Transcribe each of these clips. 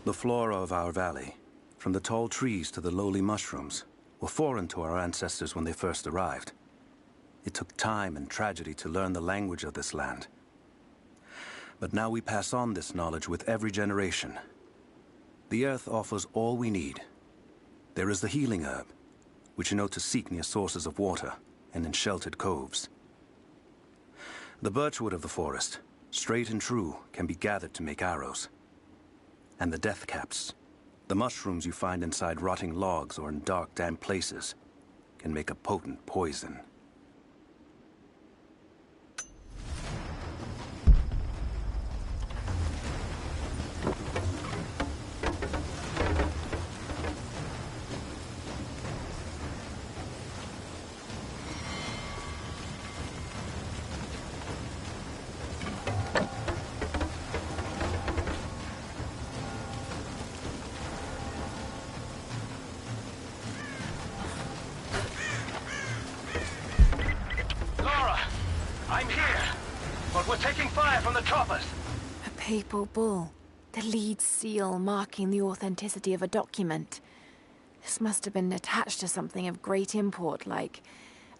The flora of our valley, from the tall trees to the lowly mushrooms, were foreign to our ancestors when they first arrived. It took time and tragedy to learn the language of this land. But now we pass on this knowledge with every generation. The earth offers all we need. There is the healing herb, which you know to seek near sources of water and in sheltered coves. The birchwood of the forest, straight and true, can be gathered to make arrows. And the death caps, the mushrooms you find inside rotting logs or in dark, damp places, can make a potent poison. Papal bull. The lead seal marking the authenticity of a document. This must have been attached to something of great import, like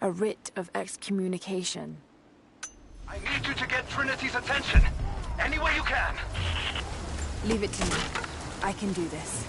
a writ of excommunication. I need you to get Trinity's attention. Any way you can. Leave it to me. I can do this.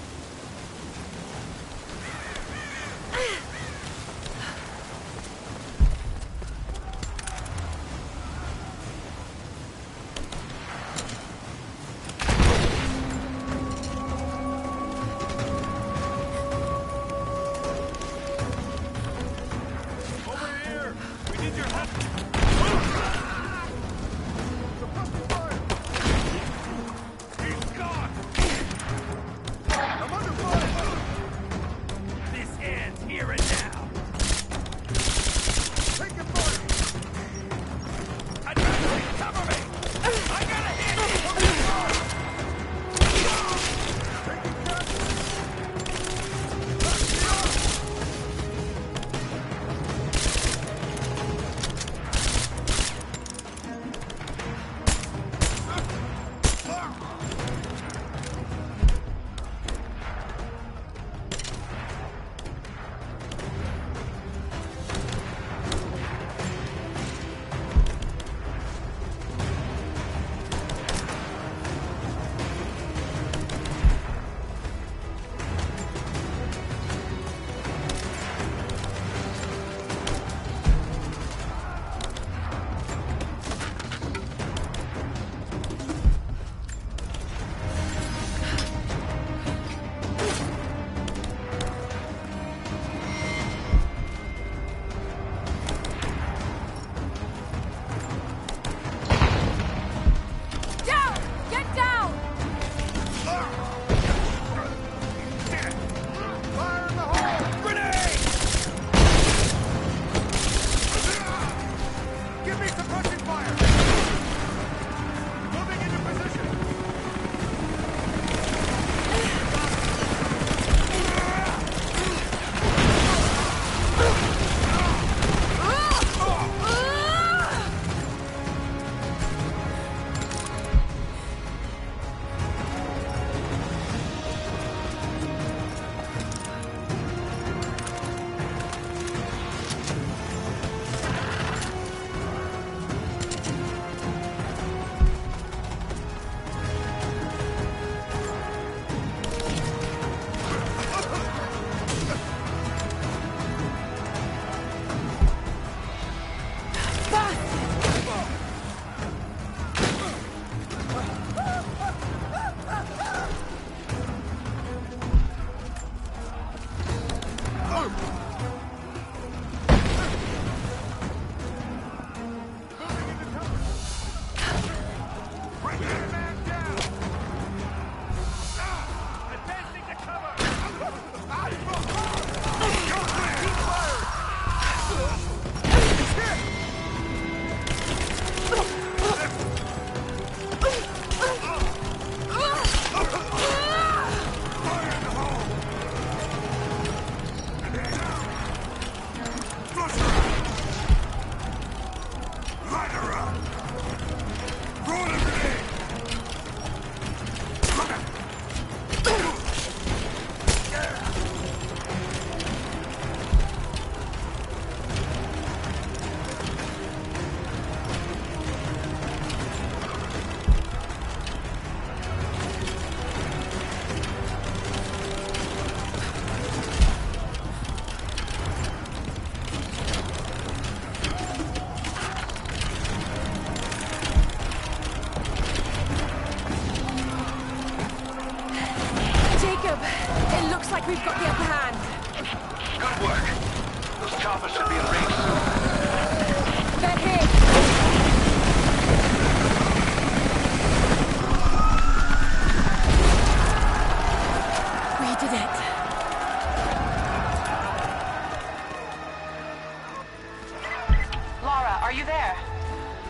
Are you there?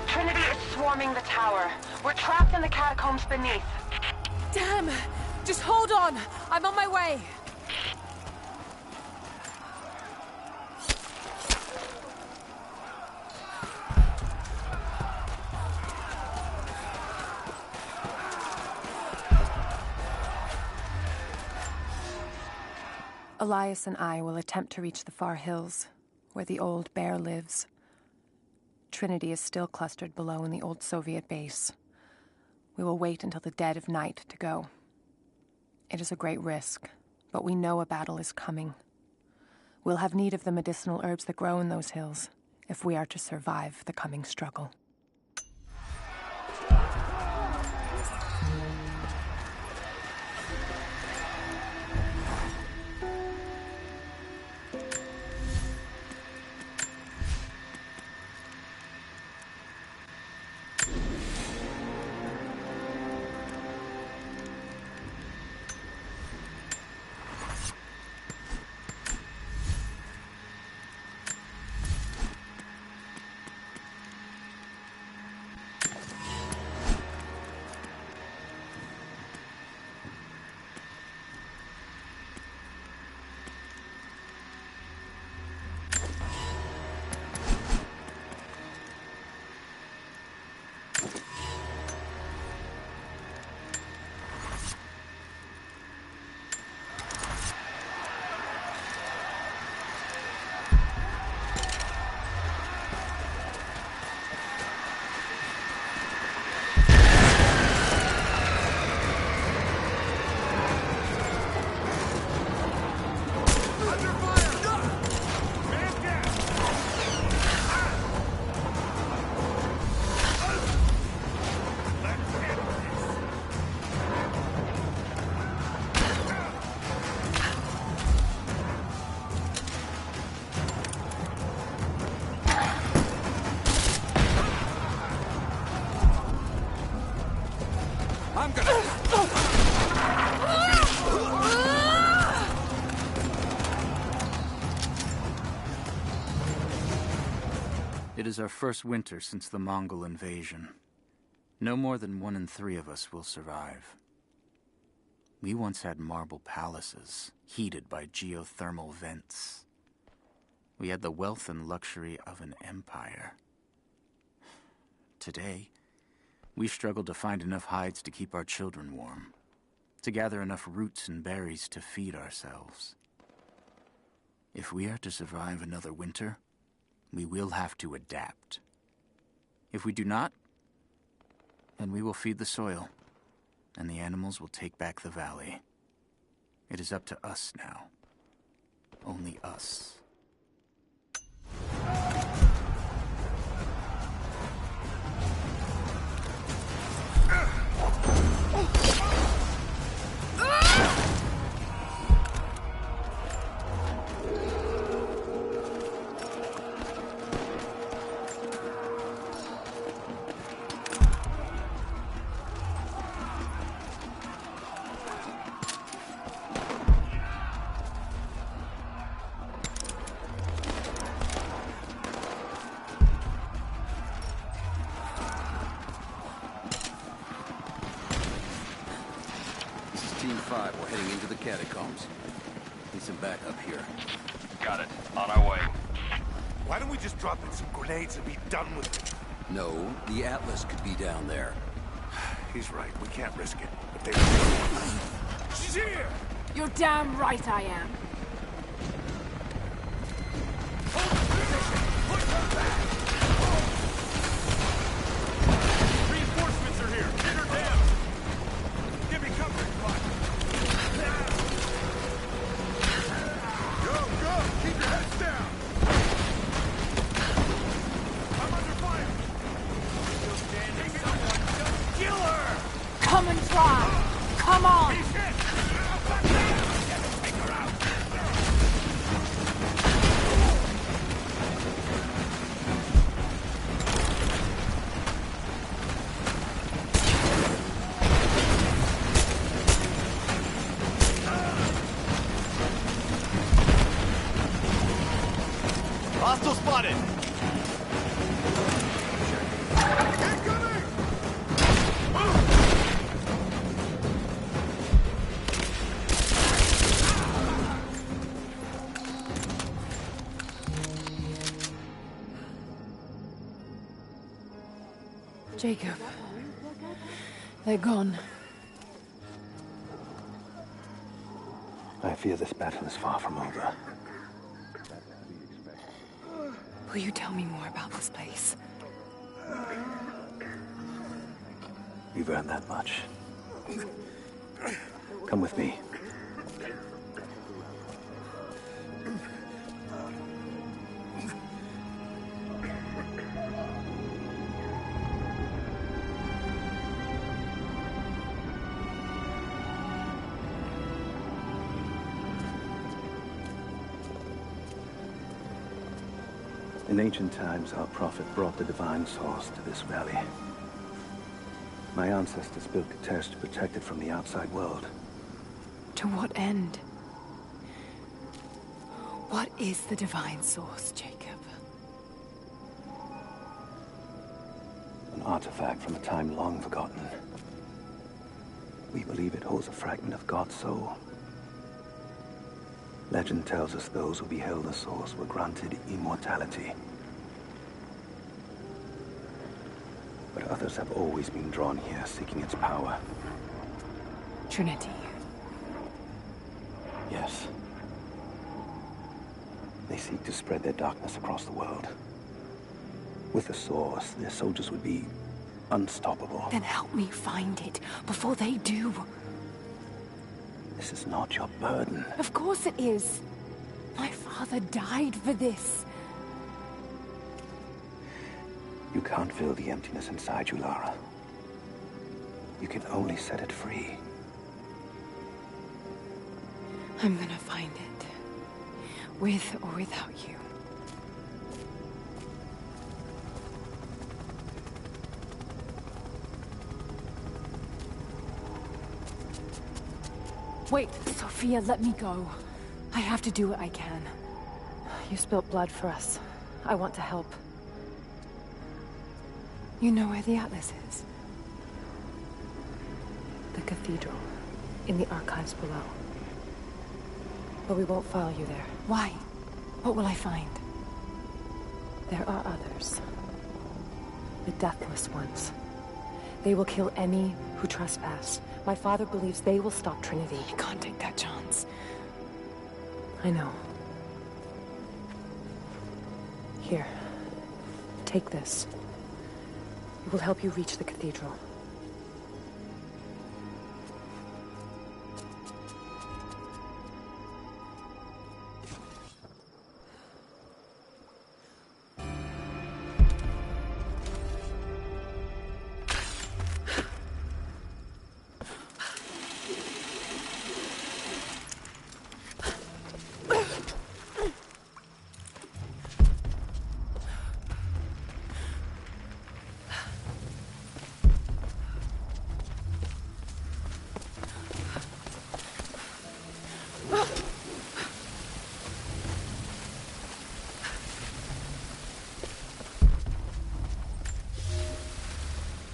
Trinity is swarming the tower. We're trapped in the catacombs beneath. Damn! Just hold on! I'm on my way! Elias and I will attempt to reach the far hills, where the old bear lives. Trinity is still clustered below in the old Soviet base. We will wait until the dead of night to go. It is a great risk, but we know a battle is coming. We'll have need of the medicinal herbs that grow in those hills if we are to survive the coming struggle. It is our first winter since the Mongol invasion. No more than 1 in 3 of us will survive. We once had marble palaces, heated by geothermal vents. We had the wealth and luxury of an empire. Today, we struggle to find enough hides to keep our children warm, to gather enough roots and berries to feed ourselves. If we are to survive another winter, we will have to adapt. If we do not, then we will feed the soil, and the animals will take back the valley. It is up to us now. Only us. Team 5, we're heading into the catacombs. Need some backup here. Got it. On our way. Why don't we just drop in some grenades and be done with it? No, the Atlas could be down there. He's right. We can't risk it. But they... She's here! You're damn right I am. Reinforcements are here. Get her down. Give me cover. Go! Keep your heads down. I'm under fire. Still standing. Someone just kill her. Come and try! Come on! He's hit. Take her out. Jacob. They're gone. I fear this battle is far from over. Will you tell me more about this place? You've earned that much. Come with me. In ancient times, our prophet brought the divine source to this valley. My ancestors built Katesh to protect it from the outside world. To what end? What is the divine source, Jacob? An artifact from a time long forgotten. We believe it holds a fragment of God's soul. Legend tells us those who beheld the source were granted immortality. But others have always been drawn here, seeking its power. Trinity. Yes. They seek to spread their darkness across the world. With the source, their soldiers would be unstoppable. Then help me find it before they do. This is not your burden. Of course it is. My father died for this. You can't fill the emptiness inside you, Lara. You can only set it free. I'm gonna find it. With or without you. Wait, Sophia, let me go. I have to do what I can. You spilt blood for us. I want to help. You know where the Atlas is? The cathedral. In the archives below. But we won't follow you there. Why? What will I find? There are others. The Deathless Ones. They will kill any who trespass. My father believes they will stop Trinity. I can't take that chance. I know. Here. Take this. It will help you reach the cathedral.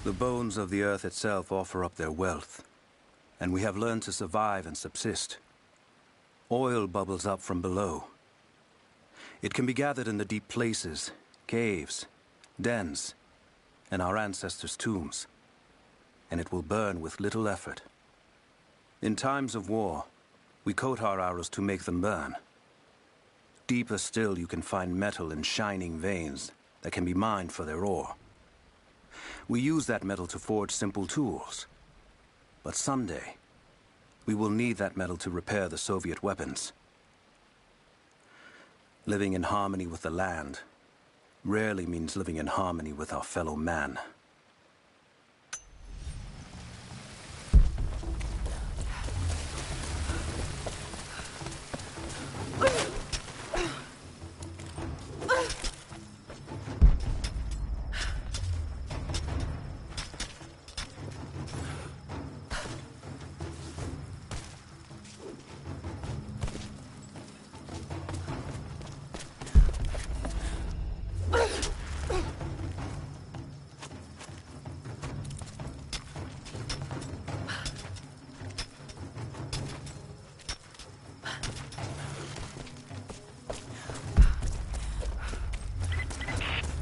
The bones of the earth itself offer up their wealth, and we have learned to survive and subsist. Oil bubbles up from below. It can be gathered in the deep places, caves, dens, and our ancestors' tombs, and it will burn with little effort. In times of war, we coat our arrows to make them burn. Deeper still, you can find metal in shining veins that can be mined for their ore. We use that metal to forge simple tools. But someday, we will need that metal to repair the Soviet weapons. Living in harmony with the land rarely means living in harmony with our fellow man.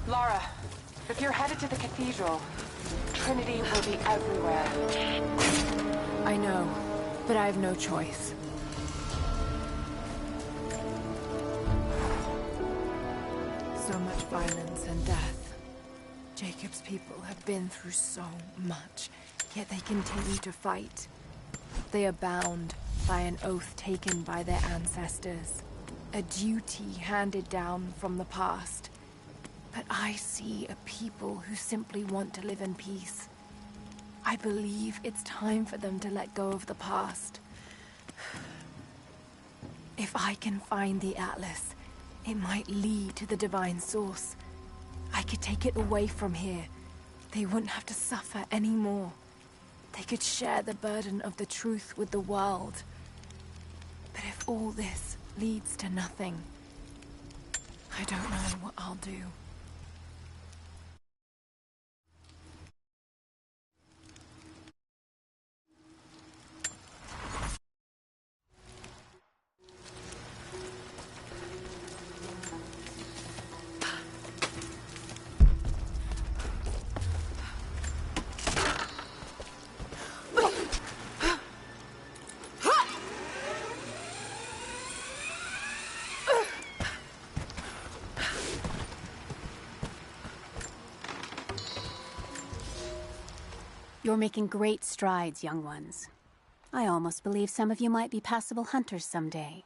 Lara, if you're headed to the cathedral, Trinity will be everywhere. I know, but I have no choice. So much violence and death. Jacob's people have been through so much, yet they continue to fight. They are bound by an oath taken by their ancestors, a duty handed down from the past. But I see a people who simply want to live in peace. I believe it's time for them to let go of the past. If I can find the Atlas, it might lead to the divine source. I could take it away from here. They wouldn't have to suffer anymore. They could share the burden of the truth with the world. But if all this leads to nothing, I don't know what I'll do. You're making great strides, young ones. I almost believe some of you might be passable hunters someday.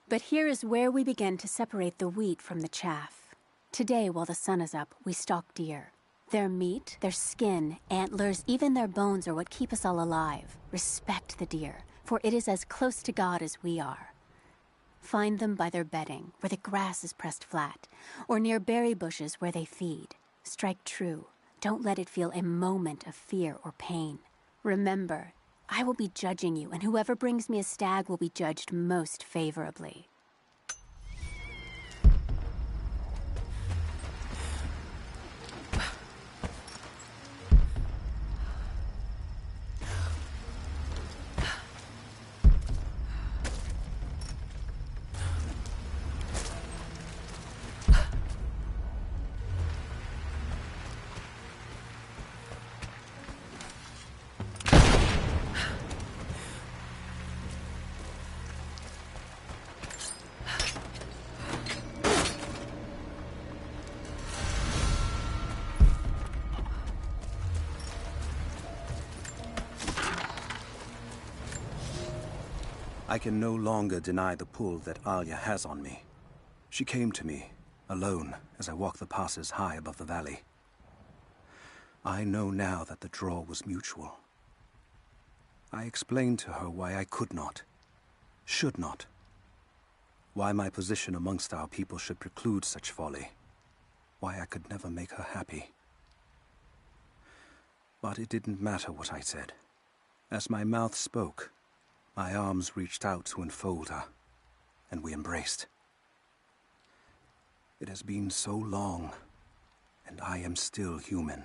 But here is where we begin to separate the wheat from the chaff. Today, while the sun is up, we stalk deer. Their meat, their skin, antlers, even their bones are what keep us all alive. Respect the deer, for it is as close to God as we are. Find them by their bedding, where the grass is pressed flat, or near berry bushes where they feed. Strike true. Don't let it feel a moment of fear or pain. Remember, I will be judging you, and whoever brings me a stag will be judged most favorably. I can no longer deny the pull that Alia has on me. She came to me, alone, as I walked the passes high above the valley. I know now that the draw was mutual. I explained to her why I could not, should not, why my position amongst our people should preclude such folly, why I could never make her happy. But it didn't matter what I said. As my mouth spoke, my arms reached out to enfold her, and we embraced. It has been so long, and I am still human.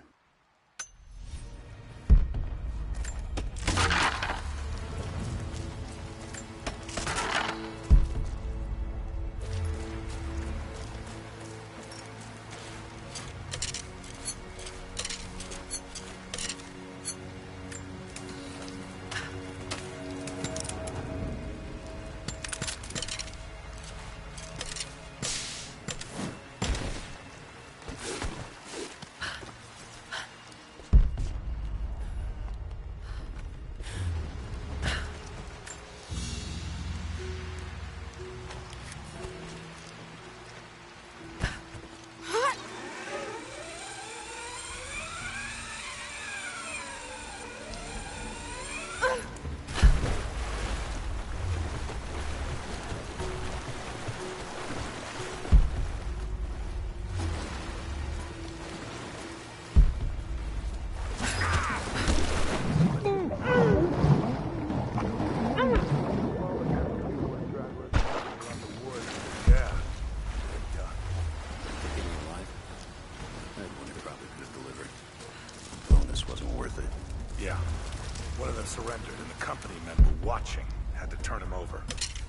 Surrendered and the company men were watching. Had to turn him over.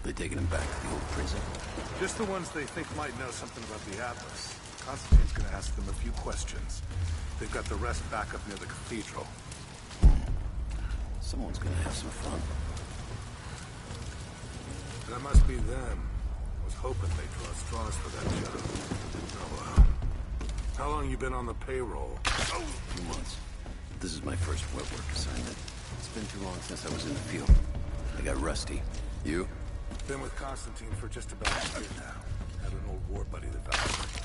They taking him back to the old prison? Just the ones they think might know something about the Atlas. Constantine's gonna ask them a few questions. They've got the rest back up near the cathedral. Someone's gonna have some fun. That must be them. I was hoping they'd draw straws for that job. Oh well. How long you been on the payroll? 2 months. This is my first wet work assignment. It's been too long since I was in the field. I got rusty. You? Been with Constantine for just about a year now. Had an old war buddy that vouched for me.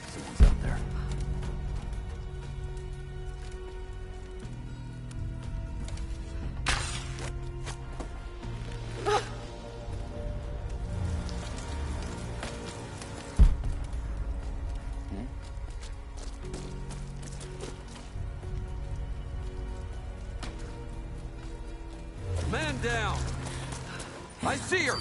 Someone's out there. Man down! I see her!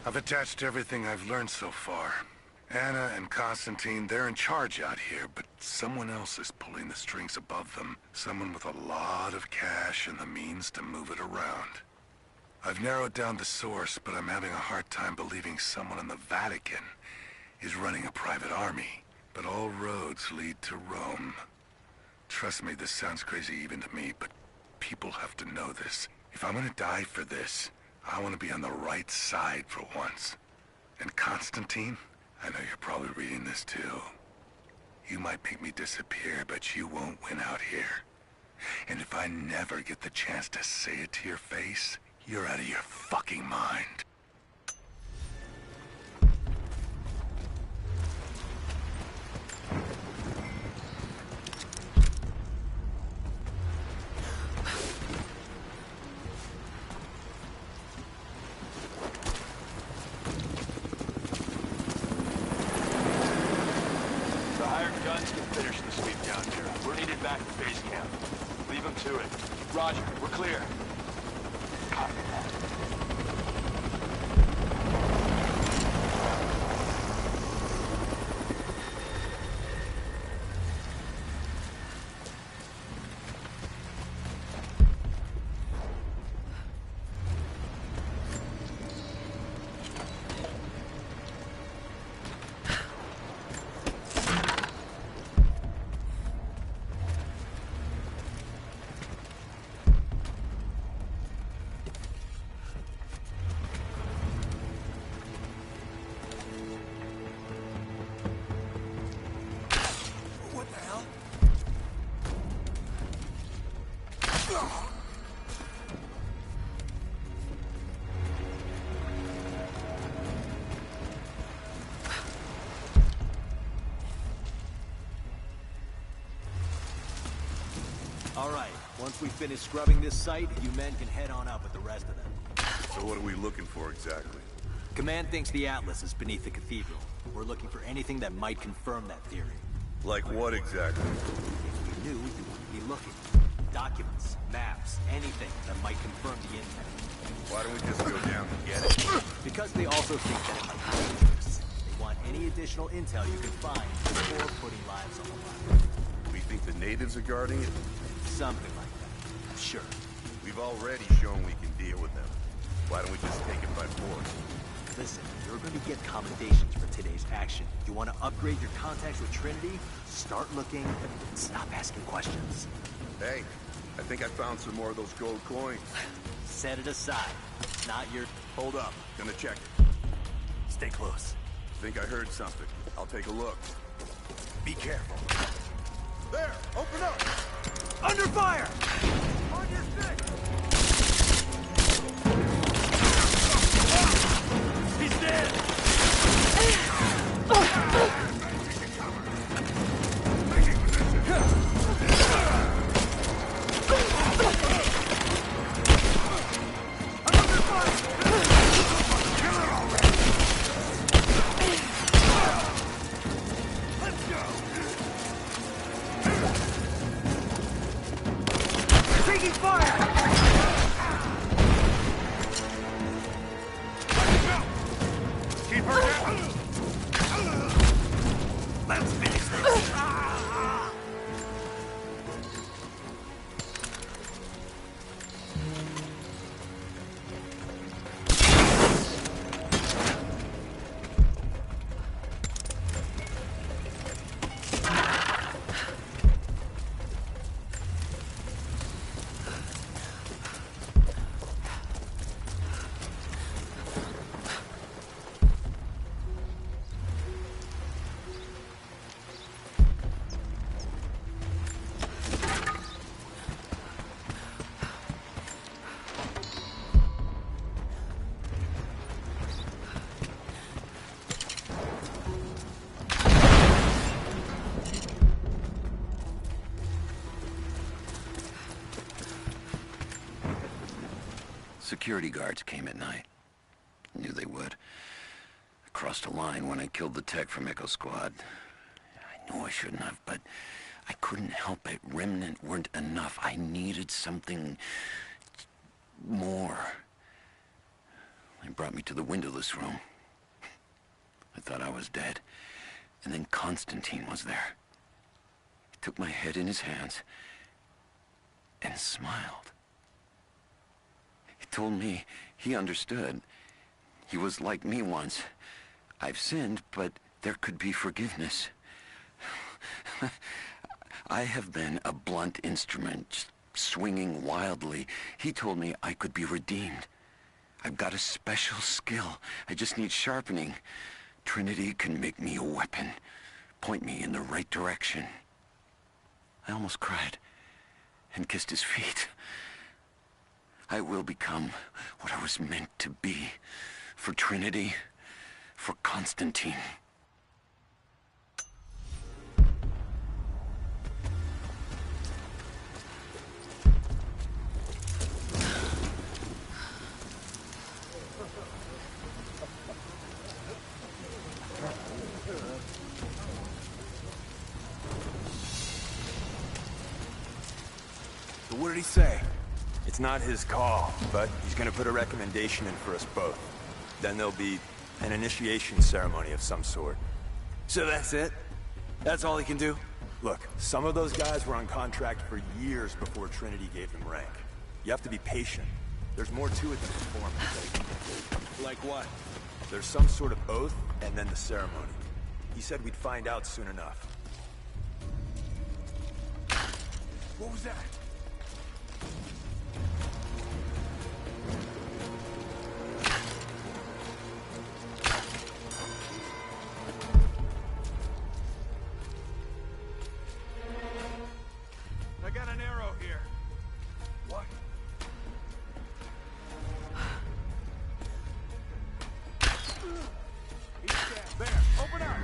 I've attached everything I've learned so far. Anna and Constantine, they're in charge out here, but someone else is pulling the strings above them. Someone with a lot of cash and the means to move it around. I've narrowed down the source, but I'm having a hard time believing someone in the Vatican is running a private army. But all roads lead to Rome. Trust me, this sounds crazy even to me, but people have to know this. If I'm gonna die for this, I want to be on the right side for once. And Constantine, I know you're probably reading this too. You might make me disappear, but you won't win out here. And if I never get the chance to say it to your face, you're out of your fucking mind. Finish the sweep down here. We're needed back at base camp. Leave them to it. Roger, we're clear. Copy that. All right, once we finish scrubbing this site, you men can head on up with the rest of them. So what are we looking for exactly? Command thinks the Atlas is beneath the cathedral. We're looking for anything that might confirm that theory. Like what exactly? If we knew, you wouldn't be looking. Documents, maps, anything that might confirm the intel. Why don't we just go down and get it? Because they also think that it might be dangerous. They want any additional intel you can find before putting lives on the line. We think the natives are guarding it? Something like that. Sure. We've already shown we can deal with them. Why don't we just take it by force? Listen, you're going to get commendations for today's action. You want to upgrade your contacts with Trinity? Start looking and stop asking questions. Hey, I think I found some more of those gold coins. Set it aside. It's not your... Hold up. Gonna check it. Stay close. Think I heard something. I'll take a look. Be careful. There! Open up! Under fire! On your stick! He's dead! taking fire! Keep her down! Let's finish this. Security guards came at night. Knew they would. I crossed a line when I killed the tech from Echo Squad. I knew I shouldn't have, but I couldn't help it. Remnant weren't enough. I needed something more. They brought me to the windowless room. I thought I was dead. And then Constantine was there. He took my head in his hands and smiled. He told me he understood. He was like me once. I've sinned, but there could be forgiveness. I have been a blunt instrument, just swinging wildly. He told me I could be redeemed. I've got a special skill. I just need sharpening. Trinity can make me a weapon, point me in the right direction. I almost cried and kissed his feet. I will become what I was meant to be. For Trinity, for Constantine. So what did he say? It's not his call, but he's gonna put a recommendation in for us both. Then there'll be an initiation ceremony of some sort. So that's it? That's all he can do? Look, some of those guys were on contract for years before Trinity gave them rank. You have to be patient. There's more to it than performance. Like what? There's some sort of oath, and then the ceremony. He said we'd find out soon enough. What was that? I got an arrow here. What? He's dead. There, open up!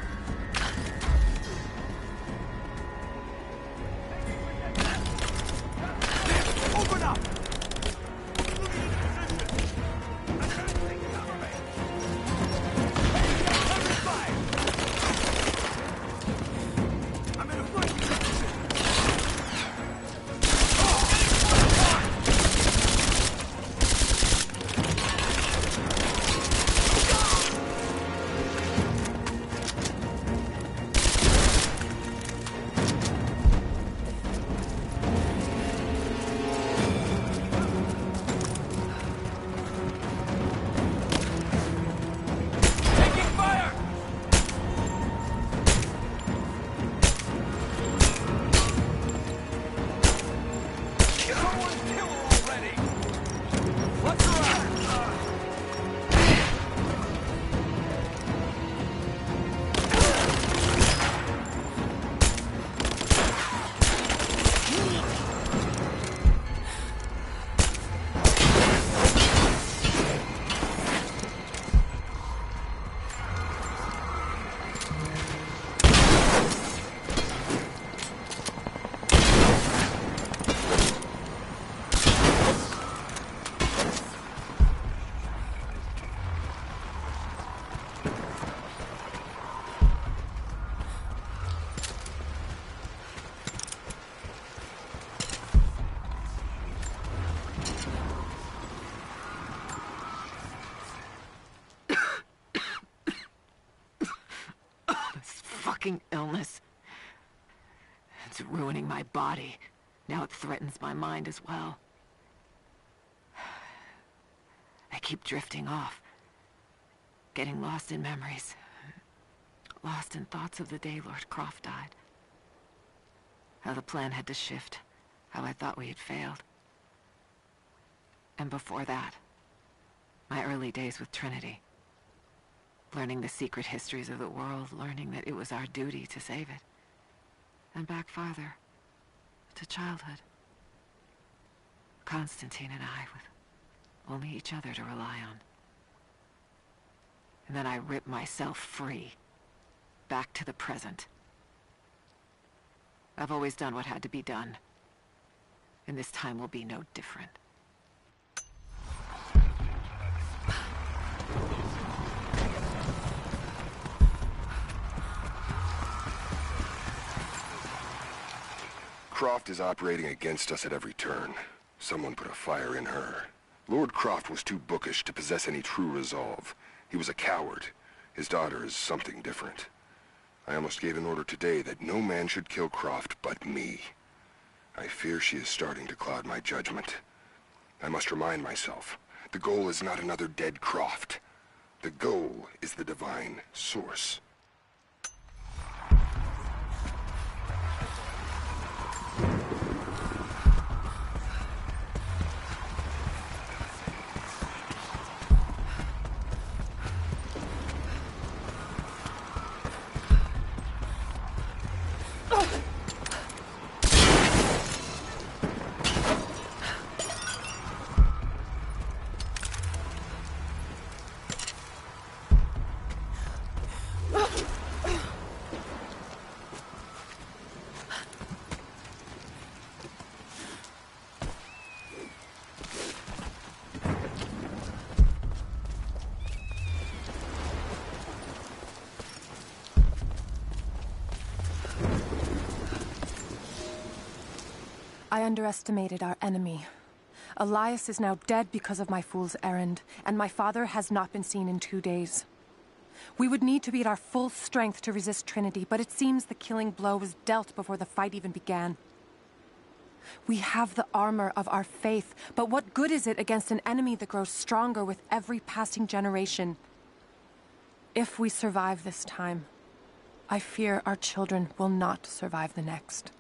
fucking illness. It's ruining my body. Now it threatens my mind as well. I keep drifting off. Getting lost in memories. Lost in thoughts of the day Lord Croft died. How the plan had to shift. How I thought we had failed. And before that, my early days with Trinity. Learning the secret histories of the world, learning that it was our duty to save it. And back farther, to childhood. Constantine and I, with only each other to rely on. And then I ripped myself free, back to the present. I've always done what had to be done, and this time will be no different. Croft is operating against us at every turn. Someone put a fire in her. Lord Croft was too bookish to possess any true resolve. He was a coward. His daughter is something different. I almost gave an order today that no man should kill Croft but me. I fear she is starting to cloud my judgment. I must remind myself, the goal is not another dead Croft. The goal is the divine source. I underestimated our enemy. Elias is now dead because of my fool's errand, and my father has not been seen in 2 days. We would need to be at our full strength to resist Trinity, but it seems the killing blow was dealt before the fight even began. We have the armor of our faith, but what good is it against an enemy that grows stronger with every passing generation? If we survive this time, I fear our children will not survive the next.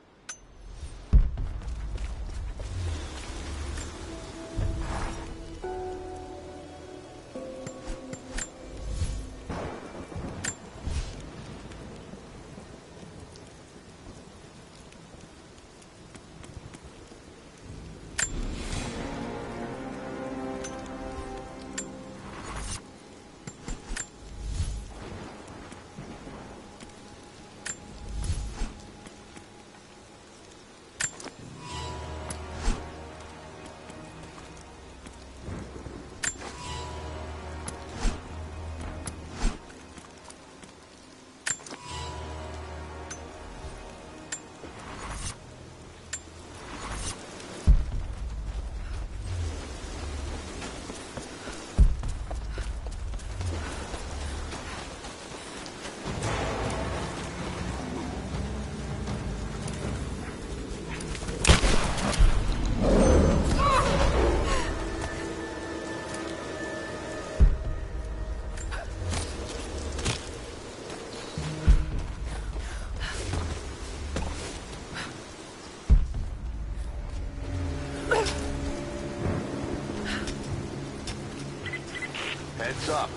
Heads up.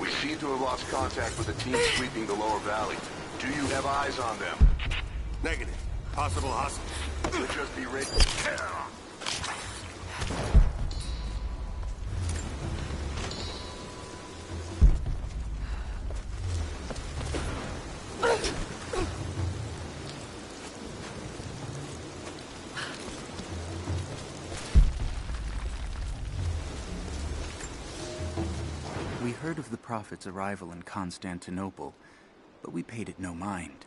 We seem to have lost contact with the team sweeping the lower valley. Do you have eyes on them? Negative. Possible hostile. We'll just be ready. We heard of the Prophet's arrival in Constantinople, but we paid it no mind.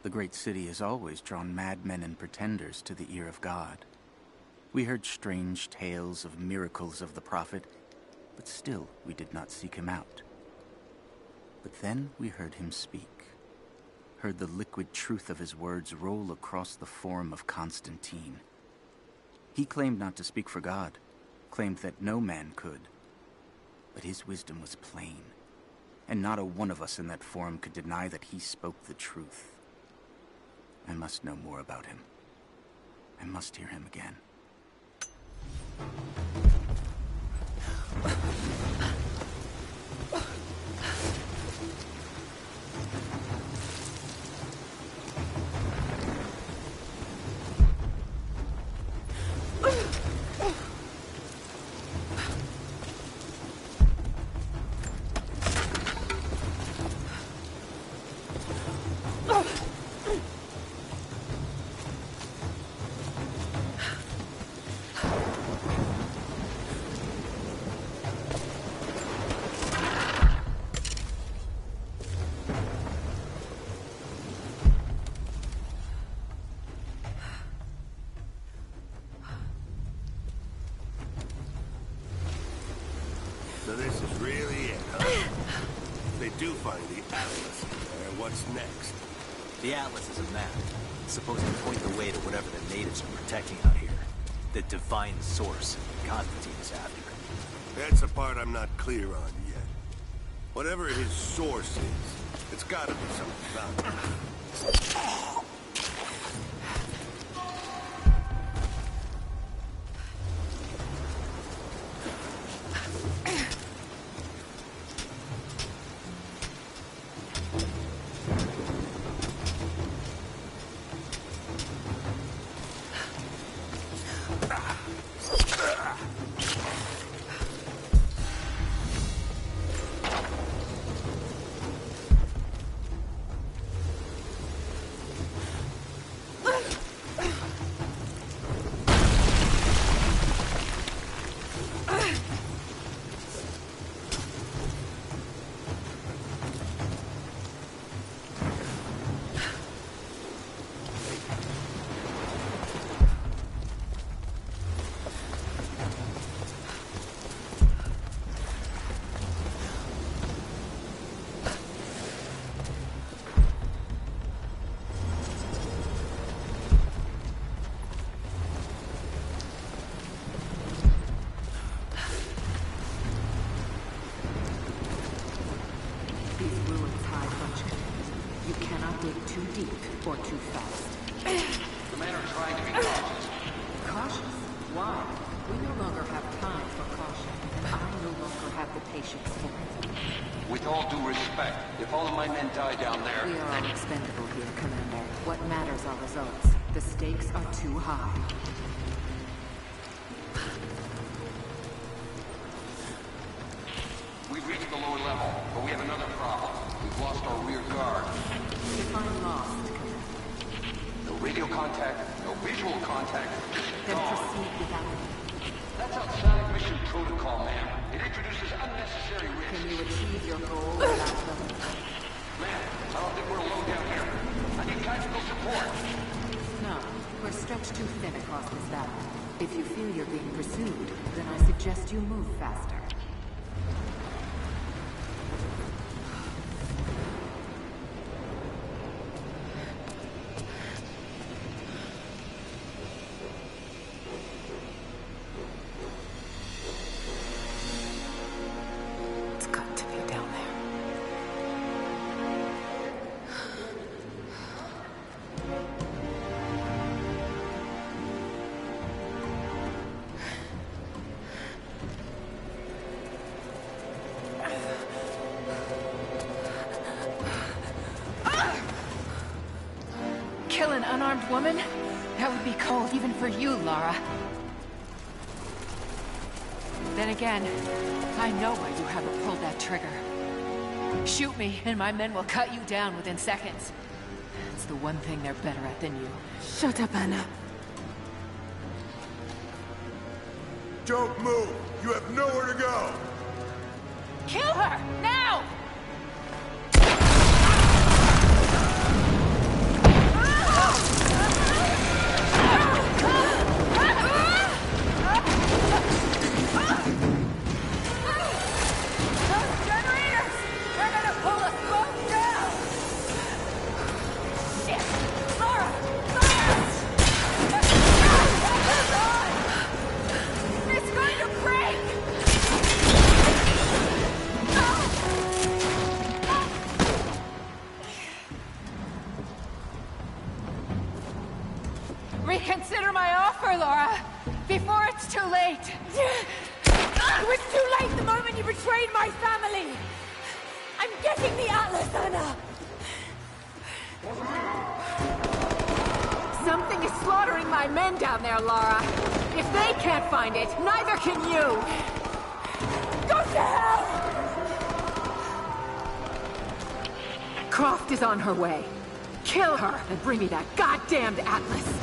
The great city has always drawn madmen and pretenders to the ear of God. We heard strange tales of miracles of the Prophet, but still we did not seek him out. But then we heard him speak. heard the liquid truth of his words roll across the form of Constantine. He claimed not to speak for God, claimed that no man could. But his wisdom was plain, and not a one of us in that forum could deny that he spoke the truth. I must know more about him. I must hear him again. So this is really it, huh? If they do find the Atlas, what's next? The Atlas is a map. It's supposed to point the way to whatever the natives are protecting out here. The divine source Constantine is after. That's the part I'm not clear on yet. Whatever his source is, it's gotta be something valuable. Too deep or too fast. The men are trying to be cautious. Cautious? Why? We no longer have time for caution, and I no longer have the patience for it. With all due respect, if all of my men die down there... We are all expendable here, Commander. What matters are results. The stakes are too high. We've reached the lower level, but we have another problem. We've lost our rear guard. If I'm lost, no radio contact, no visual contact. Then proceed without it. That's outside mission protocol, ma'am. It introduces unnecessary risks. Can you achieve your goal without them? Ma'am, I don't think we're alone down here. I need tactical support. No, we're stretched too thin across this valley. If you feel you're being pursued, then I suggest you move faster. Kill an unarmed woman? That would be cold even for you, Lara. Then again, I know why you haven't pulled that trigger. Shoot me, and my men will cut you down within seconds. It's the one thing they're better at than you. Shut up, Anna. Don't move! You have nowhere to go! Kill her! Now! late! It was too late the moment you betrayed my family! I'm getting the Atlas, Anna! Something is slaughtering my men down there, Lara. If they can't find it, neither can you! Go to hell! Croft is on her way. Kill her and bring me that goddamned Atlas.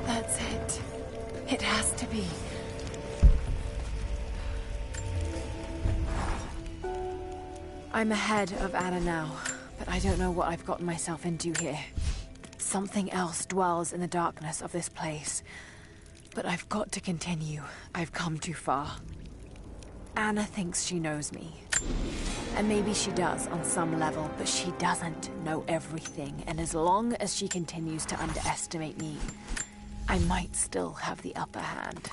That's it. It has to be. I'm ahead of Anna now, but I don't know what I've gotten myself into here. Something else dwells in the darkness of this place. But I've got to continue. I've come too far. Anna thinks she knows me. And maybe she does on some level, but she doesn't know everything. And as long as she continues to underestimate me, I might still have the upper hand.